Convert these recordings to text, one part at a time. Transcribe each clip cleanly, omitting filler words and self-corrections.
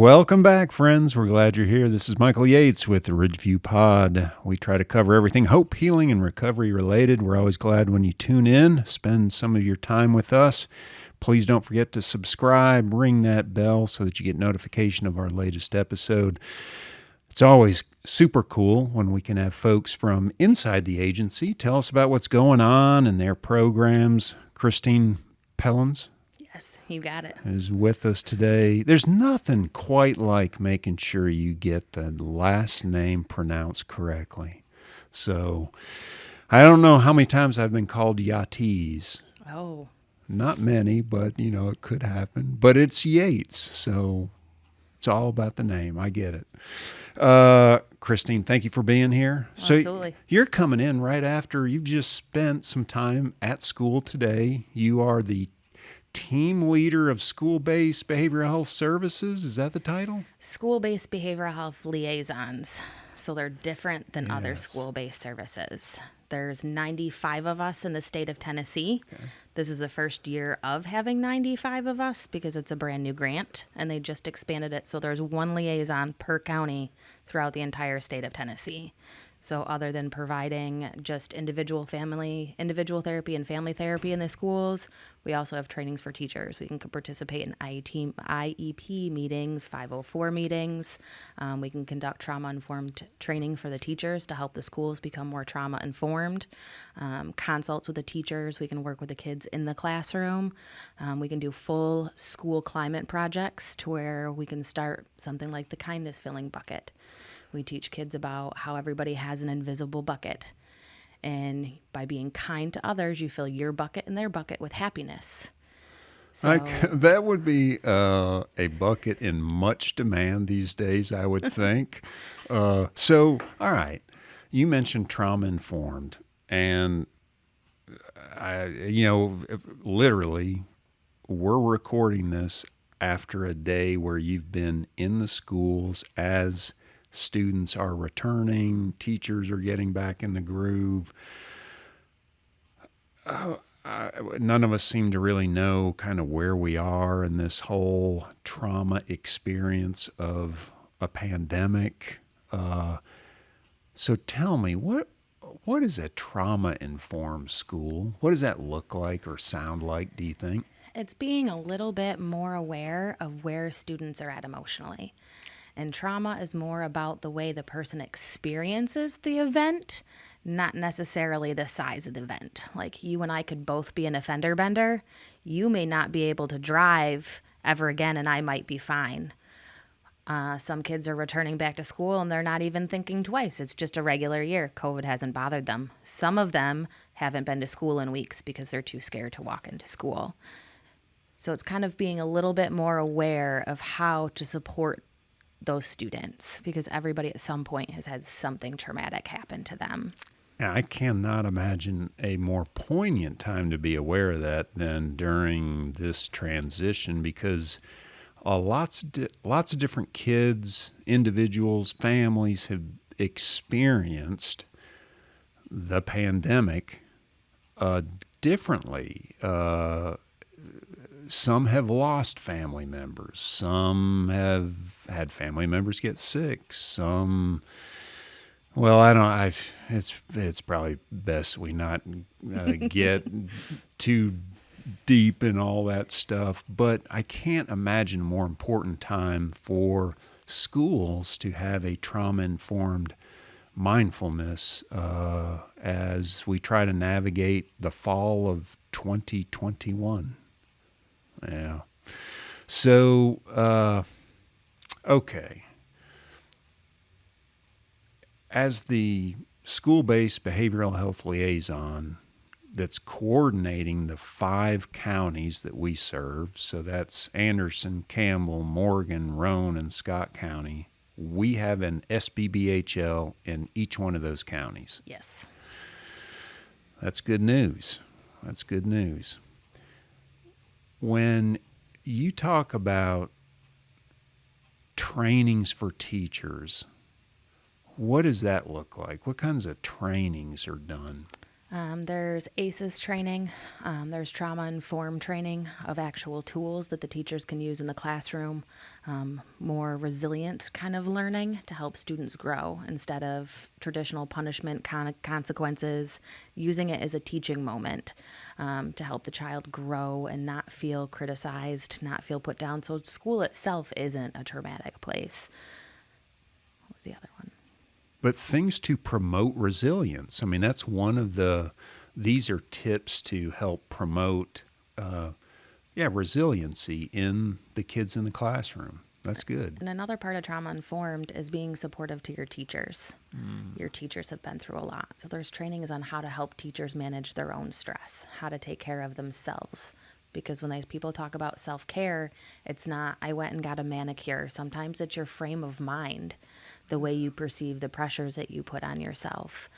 Welcome back, friends. We're glad you're here. This is Michael Yates with the Ridgeview Pod. We try to cover everything hope, healing, and recovery related. We're always glad when you tune in, spend some of your time with us. Please don't forget to subscribe, ring that bell so that you get notification of our latest episode. It's always super cool when we can have folks from inside the agency tell us about what's going on and their programs. Christine Pellenz. Yes, you got it. Is with us today. There's nothing quite like making sure you get the last name pronounced correctly. So I don't know how many times I've been called Yates. Oh. Not many, but it could happen. But it's Yates, so it's all about the name. I get it. Christine, thank you for being here. Absolutely. So you're coming in right after you've just spent some time at school today. You are the team leader of school-based behavioral health services. Is that the title? School-based behavioral health liaisons. So they're different than other Yes. school-based services. There's 95 of us in the state of Tennessee. Okay. This is the first year of having 95 of us because it's a brand new grant and they just expanded it. So there's one liaison per county throughout the entire state of Tennessee. So other than providing just individual therapy and family therapy in the schools, we also have trainings for teachers. We can participate in IEP meetings, 504 meetings. We can conduct trauma-informed training for the teachers to help the schools become more trauma-informed. Consults with the teachers. We can work with the kids in the classroom. We can do full school climate projects to where we can start something like the kindness filling bucket. We teach kids about how everybody has an invisible bucket. And by being kind to others, you fill your bucket and their bucket with happiness. So That would be a bucket in much demand these days, I would think. All right, you mentioned trauma-informed. And, literally, we're recording this after a day where you've been in the schools as students are returning, teachers are getting back in the groove. None of us seem to really know kind of where we are in this whole trauma experience of a pandemic. So tell me, what is a trauma-informed school? What does that look like or sound like, do you think? it's being a little bit more aware of where students are at emotionally. And trauma is more about the way the person experiences the event, not necessarily the size of the event. Like you and I could both be an offender bender. You may not be able to drive ever again, and I might be fine. Some kids are returning back to school and they're not even thinking twice. It's just a regular year. COVID hasn't bothered them. Some of them haven't been to school in weeks because they're too scared to walk into school. So it's kind of being a little bit more aware of how to support those students because everybody at some point has had something traumatic happen to them. Yeah, I cannot imagine a more poignant time to be aware of that than during this transition because lots of different kids, individuals, families have experienced the pandemic differently. Some have lost family members. Some have had family members get sick. Some, well, it's probably best we not get too deep in all that stuff. But I can't imagine a more important time for schools to have a trauma-informed mindfulness as we try to navigate the fall of 2021. Yeah. So, okay. As the school-based behavioral health liaison that's coordinating the 5 counties that we serve, so that's Anderson, Campbell, Morgan, Roane, and Scott County, we have an SBBHL in each one of those counties. Yes. That's good news. That's good news. When you talk about trainings for teachers, what does that look like? What kinds of trainings are done? There's ACEs training. There's trauma-informed training of actual tools that the teachers can use in the classroom. More resilient kind of learning to help students grow instead of traditional punishment consequences, using it as a teaching moment to help the child grow and not feel criticized, not feel put down. So school itself isn't a traumatic place. What was the other one? But things to promote resilience. I mean, that's one of these are tips to help promote, resiliency in the kids in the classroom. That's good. And another part of trauma informed is being supportive to your teachers. Your teachers have been through a lot. So there's trainings on how to help teachers manage their own stress, how to take care of themselves. Because when people talk about self-care, it's not, I went and got a manicure. Sometimes it's your frame of mind, the way you perceive the pressures that you put on yourself.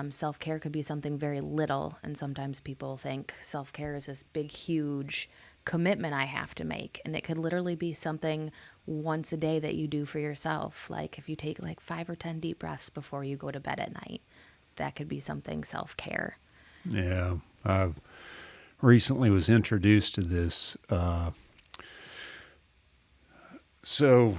Self-care could be something very little, and sometimes people think self-care is this big, huge commitment I have to make, and it could literally be something once a day that you do for yourself. Like if you take like 5 or 10 deep breaths before you go to bed at night, that could be something self-care. Yeah, I've recently was introduced to this. So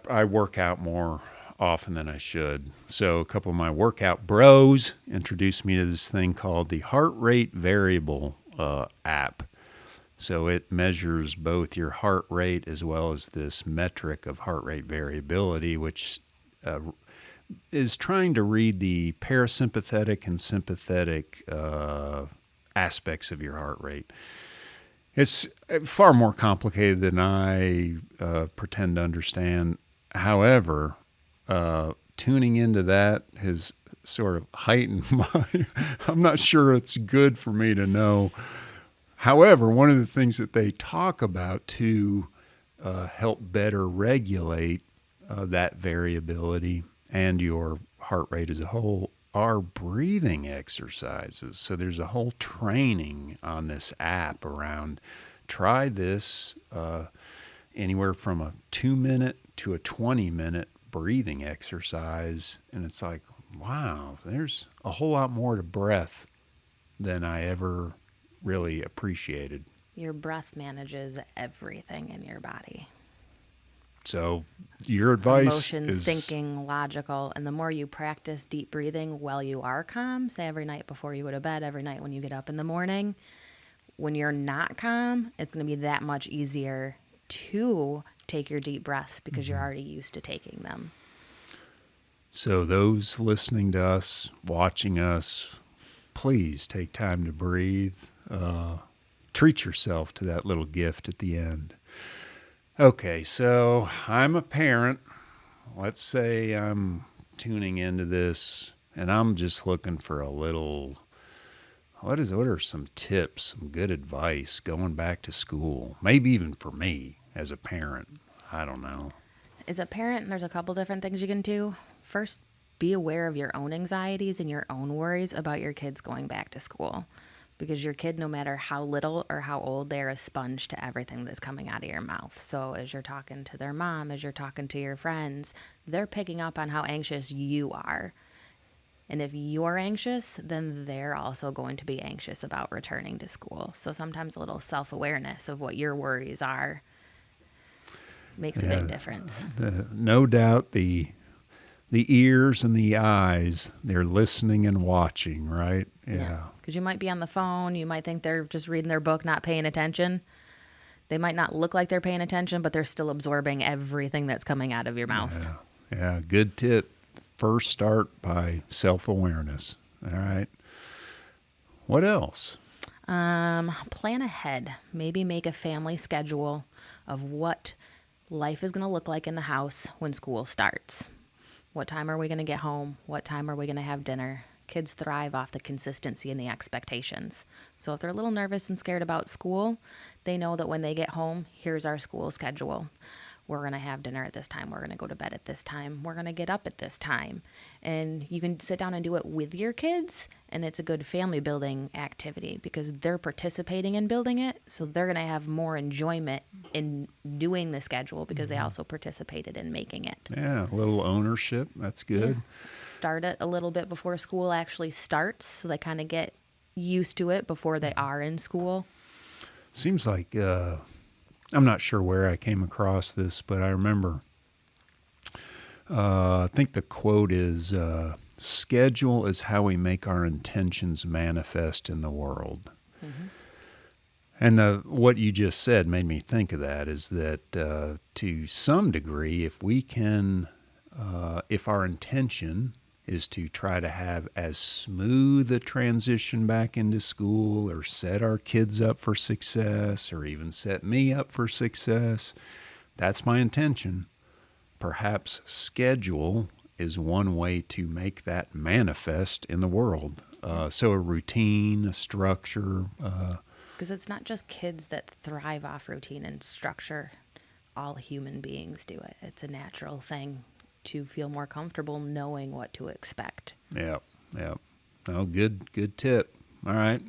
I work out more often than I should. So a couple of my workout bros introduced me to this thing called the heart rate variable app. So it measures both your heart rate as well as this metric of heart rate variability, which is trying to read the parasympathetic and sympathetic aspects of your heart rate. It's far more complicated than I pretend to understand. However, tuning into that has sort of heightened I'm not sure it's good for me to know. However, one of the things that they talk about to help better regulate that variability and your heart rate as a whole are breathing exercises. So there's a whole training on this app around try this anywhere from a 2-minute to a 20-minute breathing exercise. And it's like, wow, there's a whole lot more to breath than I ever really appreciated. Your breath manages everything in your body. So your advice Emotions, is thinking, logical, and the more you practice deep breathing while you are calm, say every night before you go to bed, every night when you get up in the morning, when you're not calm, it's going to be that much easier to take your deep breaths because you're already used to taking them. So those listening to us, watching us, please take time to breathe. Treat yourself to that little gift at the end. Okay, so I'm a parent. Let's say I'm tuning into this and I'm just looking for a little, what are some tips, some good advice going back to school? Maybe even for me as a parent. I don't know. As a parent, there's a couple different things you can do. First, be aware of your own anxieties and your own worries about your kids going back to school. Because your kid, no matter how little or how old, they're a sponge to everything that's coming out of your mouth. So as you're talking to their mom, as you're talking to your friends, they're picking up on how anxious you are. And if you're anxious, then they're also going to be anxious about returning to school. So sometimes a little self-awareness of what your worries are makes a big difference. No doubt the ears and the eyes, they're listening and watching, right? Yeah. Because you might be on the phone. You might think they're just reading their book, not paying attention. They might not look like they're paying attention, but they're still absorbing everything that's coming out of your mouth. Yeah, good tip. First start by self-awareness. All right. What else? Plan ahead. Maybe make a family schedule of what life is going to look like in the house when school starts. What time are we going to get home? What time are we going to have dinner? Kids thrive off the consistency and the expectations. So if they're a little nervous and scared about school, they know that when they get home, here's our school schedule. We're going to have dinner at this time. We're going to go to bed at this time. We're going to get up at this time. And you can sit down and do it with your kids, and it's a good family building activity because they're participating in building it. So they're going to have more enjoyment in doing the schedule because they also participated in making it. Yeah, a little ownership. That's good. Yeah. start it a little bit before school actually starts, so they kind of get used to it before they are in school. Seems like I'm not sure where I came across this, but I remember. I think the quote is, "Schedule is how we make our intentions manifest in the world." Mm-hmm. And what you just said made me think of that. Is that to some degree, if we can, if our intention is to try to have as smooth a transition back into school, or set our kids up for success, or even set me up for success, that's my intention. Perhaps schedule is one way to make that manifest in the world. So a routine, a structure. Because it's not just kids that thrive off routine and structure. All human beings do it. It's a natural thing to feel more comfortable knowing what to expect. Yeah. Oh, good tip. All right.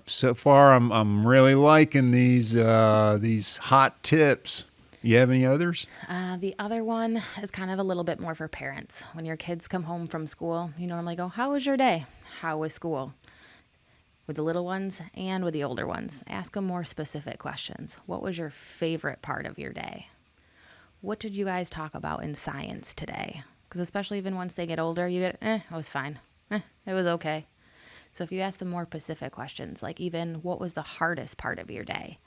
So far, I'm really liking these hot tips. You have any others? The other one is kind of a little bit more for parents. When your kids come home from school, you normally go, "How was your day? How was school?" With the little ones and with the older ones, ask them more specific questions. What was your favorite part of your day? What did you guys talk about in science today? Because especially even once they get older, you get, it was fine. It was okay. So if you ask them more specific questions, like even what was the hardest part of your day?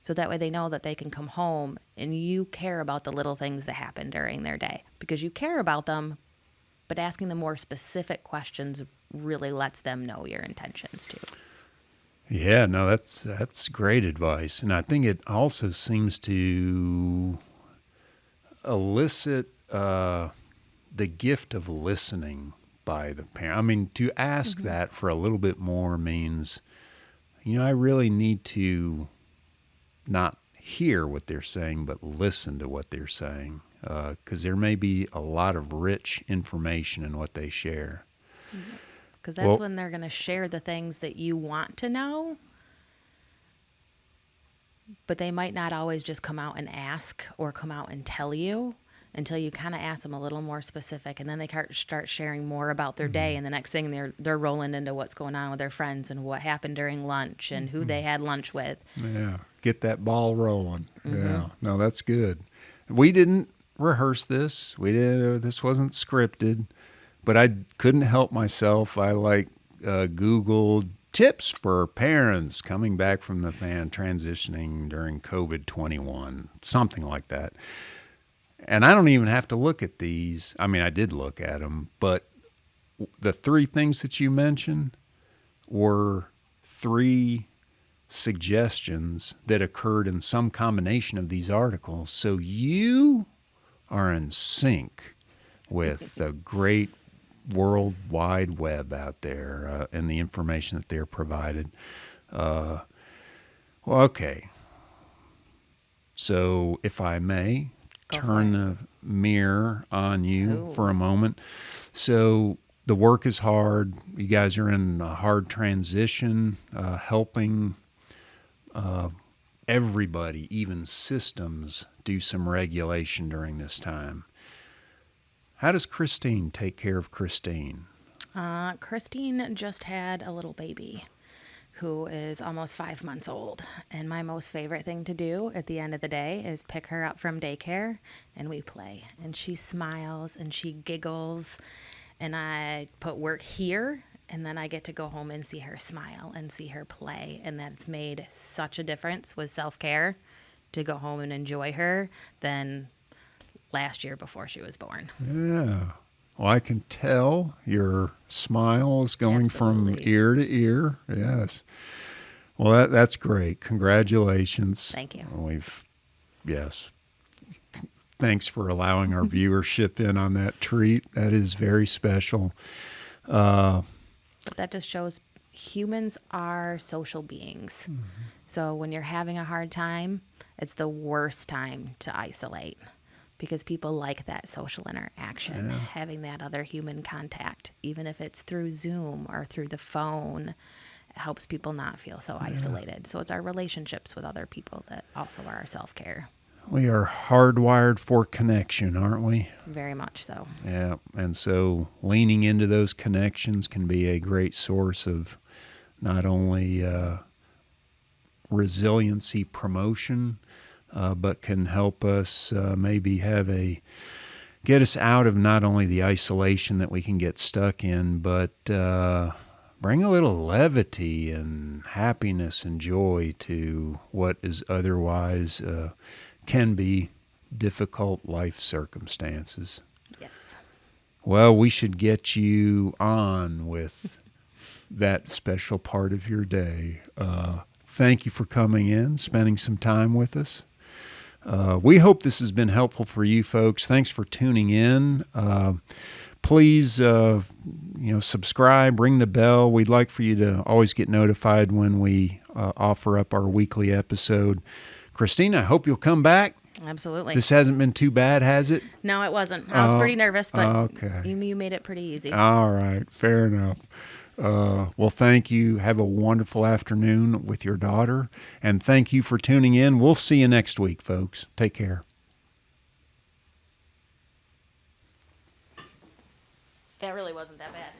So that way they know that they can come home and you care about the little things that happen during their day because you care about them, but asking them more specific questions really lets them know your intentions too. Yeah, no, that's great advice. And I think it also seems to elicit the gift of listening by the parent. I mean, to ask that for a little bit more means, I really need to not hear what they're saying, but listen to what they're saying. Because there may be a lot of rich information in what they share. Because that's when they're going to share the things that you want to know, but they might not always just come out and ask or come out and tell you until you kind of ask them a little more specific, and then they start sharing more about their day, and the next thing they're rolling into what's going on with their friends and what happened during lunch and who they had lunch with. Yeah, get that ball rolling. Yeah, no, that's good. We didn't rehearse this. This wasn't scripted, but I couldn't help myself. I Googled tips for parents coming back from the fan transitioning during COVID-21, something like that. And I don't even have to look at these. I mean, I did look at them, but the three things that you mentioned were three suggestions that occurred in some combination of these articles. So you are in sync with the great World Wide Web out there and the information that they're provided. Well, okay. So if I may turn the mirror on you for a moment. So the work is hard. You guys are in a hard transition, helping everybody, even systems, do some regulation during this time. How does Christine take care of Christine? Christine just had a little baby who is almost 5 months old. And my most favorite thing to do at the end of the day is pick her up from daycare and we play. And she smiles and she giggles. And I put work here and then I get to go home and see her smile and see her play. And that's made such a difference with self-care to go home and enjoy her than last year before she was born. Yeah. Well, I can tell your smile is going from ear to ear. Yes. Well, that's great. Congratulations. Thank you. Yes. Thanks for allowing our viewership in on that treat. That is very special. But that just shows humans are social beings. Mm-hmm. So when you're having a hard time, it's the worst time to isolate. Because people like that social interaction, having that other human contact, even if it's through Zoom or through the phone, it helps people not feel so isolated. So it's our relationships with other people that also are our self-care. We are hardwired for connection, aren't we? Very much so. Yeah, and so leaning into those connections can be a great source of not only resiliency promotion, but can help us maybe get us out of not only the isolation that we can get stuck in, but bring a little levity and happiness and joy to what is otherwise can be difficult life circumstances. Yes. Well, we should get you on with that special part of your day. Thank you for coming in, spending some time with us. We hope this has been helpful for you folks. Thanks for tuning in. Please, subscribe, ring the bell. We'd like for you to always get notified when we offer up our weekly episode. Christina, I hope you'll come back. Absolutely. This hasn't been too bad, has it? No, it wasn't. I was pretty nervous, but okay. you made it pretty easy. All right. Fair enough. Well, thank you. Have a wonderful afternoon with your daughter. And thank you for tuning in. We'll see you next week, folks. Take care. That really wasn't that bad.